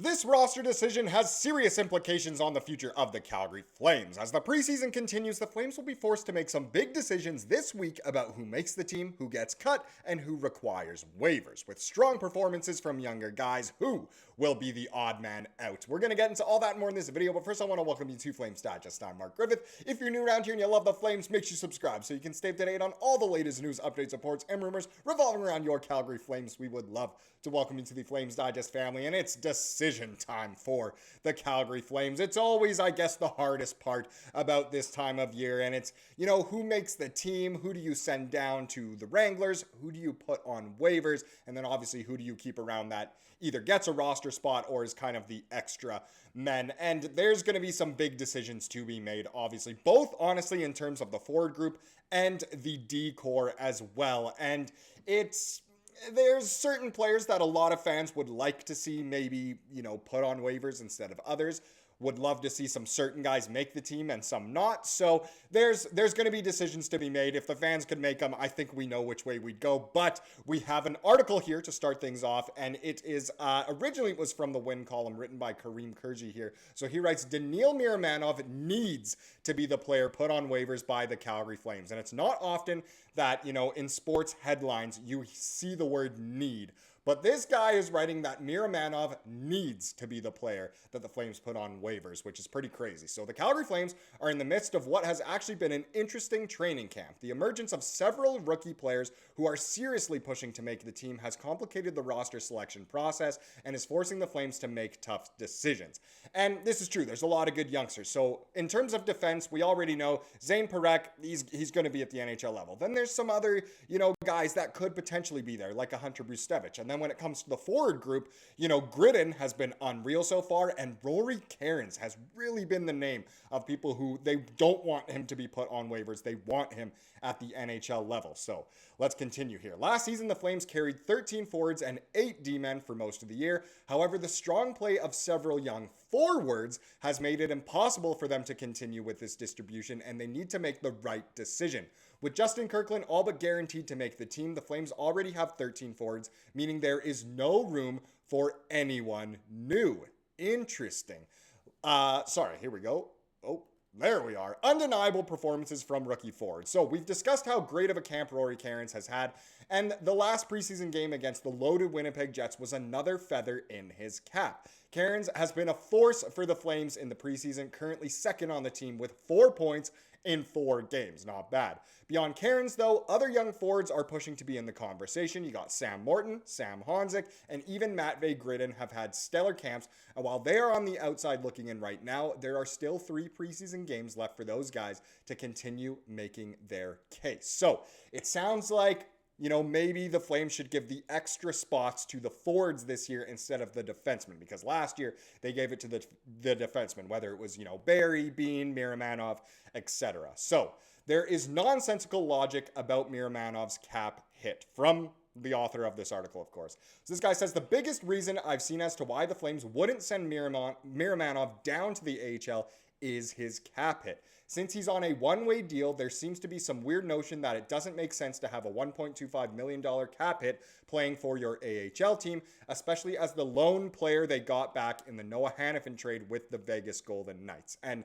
This roster decision has serious implications on the future of the Calgary Flames. As the preseason continues, the Flames will be forced to make some big decisions this week about who makes the team, who gets cut, and who requires waivers. With strong performances from younger guys, who will be the odd man out? We're going to get into all that and more in this video, but first I want to welcome you to Flames Digest. I'm Mark Griffith. If you're new around here and you love the Flames, make sure you subscribe so you can stay up to date on all the latest news, updates, reports, and rumors revolving around your Calgary Flames. We would love to welcome you to the Flames Digest family, and it's decision time for the Calgary Flames. It's always, I guess, the hardest part about this time of year, and it's, who makes the team? Who do you send down to the Wranglers? Who do you put on waivers? And then obviously, who do you keep around that either gets a roster spot or is kind of the extra men? And there's going to be some big decisions to be made, obviously, both honestly in terms of the forward group and the D core as well. And there's certain players that a lot of fans would like to see maybe, put on waivers instead of others. Would love to see some certain guys make the team and some not. So there's going to be decisions to be made. If the fans could make them, I think we know which way we'd go. But we have an article here to start things off, and it is originally it was from the Win column written by Kareem Kurji here. So he writes, Daniil Miramanov needs to be the player put on waivers by the Calgary Flames. And it's not often that, in sports headlines, you see the word need. But this guy is writing that Miramanov needs to be the player that the Flames put on waivers, which is pretty crazy. So the Calgary Flames are in the midst of what has actually been an interesting training camp. The emergence of several rookie players who are seriously pushing to make the team has complicated the roster selection process and is forcing the Flames to make tough decisions. And this is true. There's a lot of good youngsters. So in terms of defense, we already know Zane Parekh, he's going to be at the NHL level. Then there's some other, guys that could potentially be there, like a Hunter Brustevich. And then when it comes to the forward group, Gridden has been unreal so far, and Rory Cairns has really been the name of people who they don't want him to be put on waivers. They want him at the NHL level. So let's continue here. Last season, the Flames carried 13 forwards and 8 D-men for most of the year. However, the strong play of several young forwards has made it impossible for them to continue with this distribution, and they need to make the right decision. With Justin Kirkland all but guaranteed to make the team, the Flames already have 13 forwards, meaning there is no room for anyone new. Interesting. Here we go. Oh, there we are. Undeniable performances from rookie forwards. So we've discussed how great of a camp Rory Cairns has had, and the last preseason game against the loaded Winnipeg Jets was another feather in his cap. Cairns has been a force for the Flames in the preseason, currently second on the team with 4 points in 4 games. Not bad. Beyond Cairns, though, other young forwards are pushing to be in the conversation. You got Sam Morton, Sam Honzik, and even Matvei Gridden have had stellar camps. And while they are on the outside looking in right now, there are still 3 preseason games left for those guys to continue making their case. So it sounds like maybe the Flames should give the extra spots to the forwards this year instead of the defensemen, because last year they gave it to the defensemen, whether it was, Barry, Bean, Miramanov, etc. So there is nonsensical logic about Miramanov's cap hit from the author of this article, of course. So this guy says, the biggest reason I've seen as to why the Flames wouldn't send Miramanov down to the AHL is his cap hit. Since he's on a one-way deal, there seems to be some weird notion that it doesn't make sense to have a $1.25 million cap hit playing for your AHL team, especially as the lone player they got back in the Noah Hanifin trade with the Vegas Golden Knights. And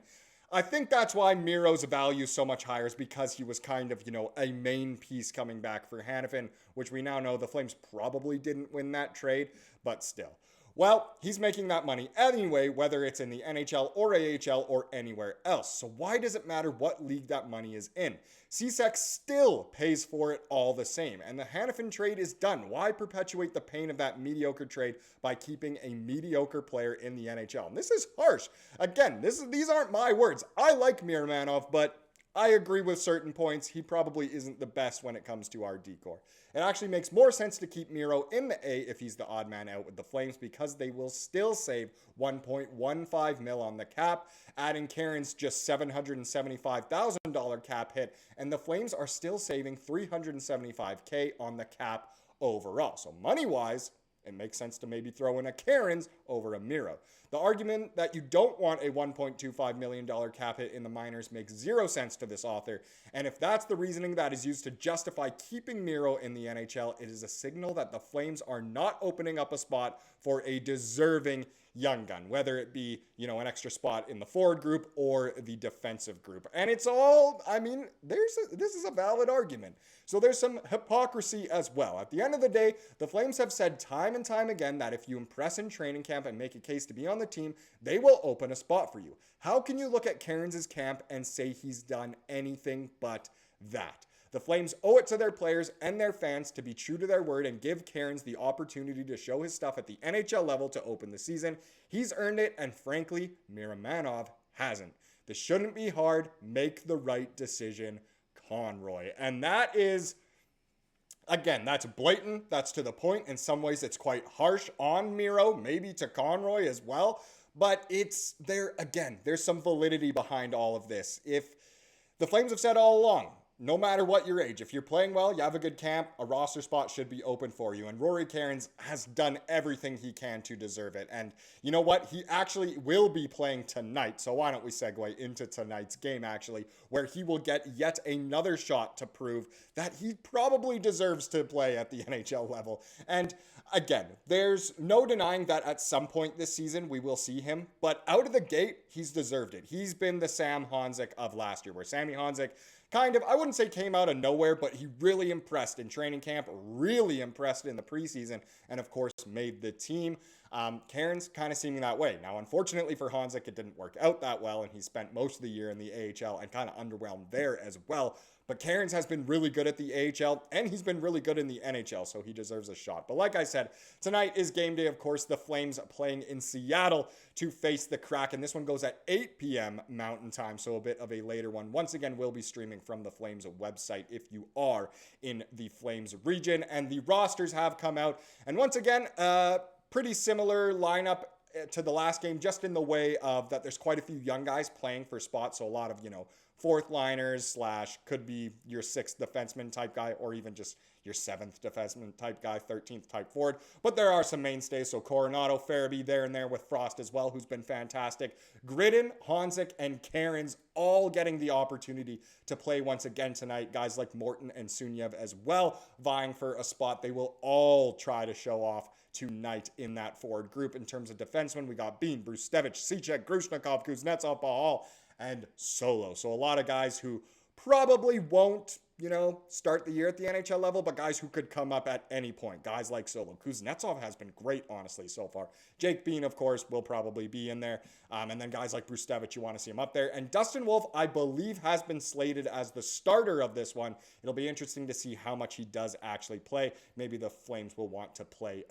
I think that's why Miro's value is so much higher, is because he was kind of, a main piece coming back for Hanifin, which we now know the Flames probably didn't win that trade, but still. Well, he's making that money anyway, whether it's in the NHL or AHL or anywhere else. So why does it matter what league that money is in? CSEC still pays for it all the same, and the Hanifin trade is done. Why perpetuate the pain of that mediocre trade by keeping a mediocre player in the NHL? And this is harsh. Again, these aren't my words. I like Miramanov, but I agree with certain points. He probably isn't the best when it comes to our D-core. It actually makes more sense to keep Miro in the A if he's the odd man out with the Flames, because they will still save $1.15 million on the cap, adding Cairns just $775,000 cap hit, and the Flames are still saving $375K on the cap overall. So money-wise, it makes sense to maybe throw in a Cairns over a Miro. The argument that you don't want a $1.25 million cap hit in the minors makes zero sense to this author, and if that's the reasoning that is used to justify keeping Miro in the NHL, it is a signal that the Flames are not opening up a spot for a deserving young gun, whether it be, an extra spot in the forward group or the defensive group. And it's all, this is a valid argument. So there's some hypocrisy as well. At the end of the day, the Flames have said time and time again that if you impress in training camp and make a case to be on the team, they will open a spot for you. How can you look at Cairns' camp and say he's done anything but that? The Flames owe it to their players and their fans to be true to their word and give Cairns the opportunity to show his stuff at the NHL level to open the season. He's earned it, and frankly, Miramanov hasn't. This shouldn't be hard. Make the right decision, Conroy. And that is, again, that's blatant. That's to the point. In some ways, it's quite harsh on Miro, maybe to Conroy as well. But it's there, again, there's some validity behind all of this. If the Flames have said all along, no matter what your age, if you're playing well, you have a good camp, a roster spot should be open for you. And Rory Cairns has done everything he can to deserve it. And you know what? He actually will be playing tonight. So why don't we segue into tonight's game, actually, where he will get yet another shot to prove that he probably deserves to play at the NHL level. And again, there's no denying that at some point this season we will see him. But out of the gate, he's deserved it. He's been the Sam Honzek of last year, where Sammy Honzek kind of, I wouldn't say came out of nowhere, but he really impressed in training camp, really impressed in the preseason, and of course made the team. Cairns kind of seeming that way. Now, unfortunately for Honzek, it didn't work out that well, and he spent most of the year in the AHL and kind of underwhelmed there as well. But Cairns has been really good at the AHL, and he's been really good in the NHL, so he deserves a shot. But like I said, tonight is game day, of course. The Flames playing in Seattle to face the Kraken. This one goes at 8 p.m. Mountain Time, so a bit of a later one. Once again, we'll be streaming from the Flames website if you are in the Flames region. And the rosters have come out. And once again, pretty similar lineup to the last game, just in the way of that there's quite a few young guys playing for spots, so a lot of, fourth liners / could be your sixth defenseman type guy, or even just your seventh defenseman type guy, 13th type forward. But there are some mainstays, so Coronato, Farabee there and there with Frost as well, who's been fantastic. Gridden, Honzek, and Cairns all getting the opportunity to play once again tonight. Guys like Morton and Sunyev as well, vying for a spot. They will all try to show off tonight in that forward group. In terms of defensemen, we got Bean, Brustevich, Cechek, Grushnikov, Kuznetsov, Pahal, and Solo. So a lot of guys who probably won't, start the year at the NHL level, but guys who could come up at any point. Guys like Solo. Kuznetsov has been great, honestly, so far. Jake Bean, of course, will probably be in there. And then guys like Brustevich, you want to see him up there. And Dustin Wolf, I believe, has been slated as the starter of this one. It'll be interesting to see how much he does actually play. Maybe the Flames will want to play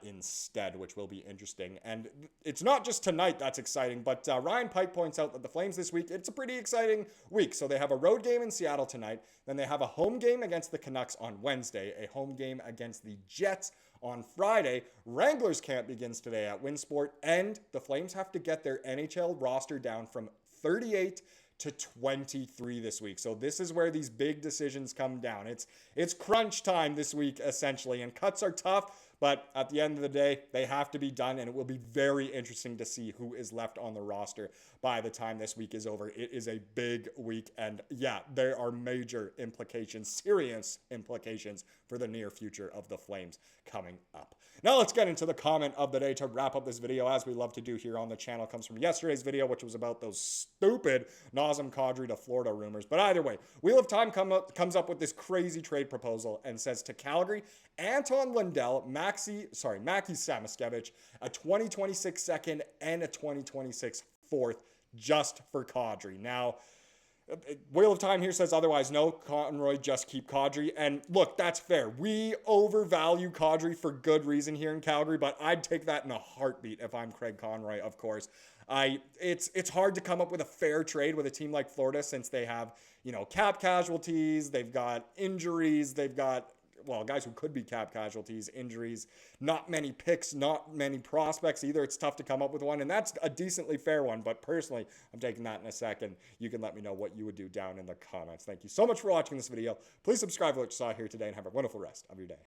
instead, which will be interesting. And it's not just tonight that's exciting, but Ryan Pike points out that the Flames this week, it's a pretty exciting week. So they have a road game in Seattle tonight, then they have a home game against the Canucks on Wednesday, a home game against the Jets on Friday. Wranglers camp begins today at Winsport, and the Flames have to get their NHL roster down from 38 to 23 this week. So this is where these big decisions come down. It's crunch time this week, essentially, and cuts are tough, but at the end of the day, they have to be done, and it will be very interesting to see who is left on the roster by the time this week is over. It is a big week, and yeah, there are major implications, serious implications for the near future of the Flames coming up. Now let's get into the comment of the day to wrap up this video, as we love to do here on the channel. It comes from yesterday's video, which was about those stupid Nazem Kadri to Florida rumors. But either way, Wheel of Time comes up with this crazy trade proposal and says to Calgary, Anton Lundell, Mackie Samoskevich, a 2026 second and a 2026 fourth just for Kadri. Now, Wheel of Time here says otherwise. No, Conroy, just keep Kadri. And look, that's fair. We overvalue Kadri for good reason here in Calgary, but I'd take that in a heartbeat if I'm Craig Conroy, of course. It's hard to come up with a fair trade with a team like Florida, since they have, cap casualties, they've got injuries, they've got, guys who could be cap casualties, injuries, not many picks, not many prospects either. It's tough to come up with one, and that's a decently fair one, but personally, I'm taking that in a second. You can let me know what you would do down in the comments. Thank you so much for watching this video. Please subscribe to what you saw here today, and have a wonderful rest of your day.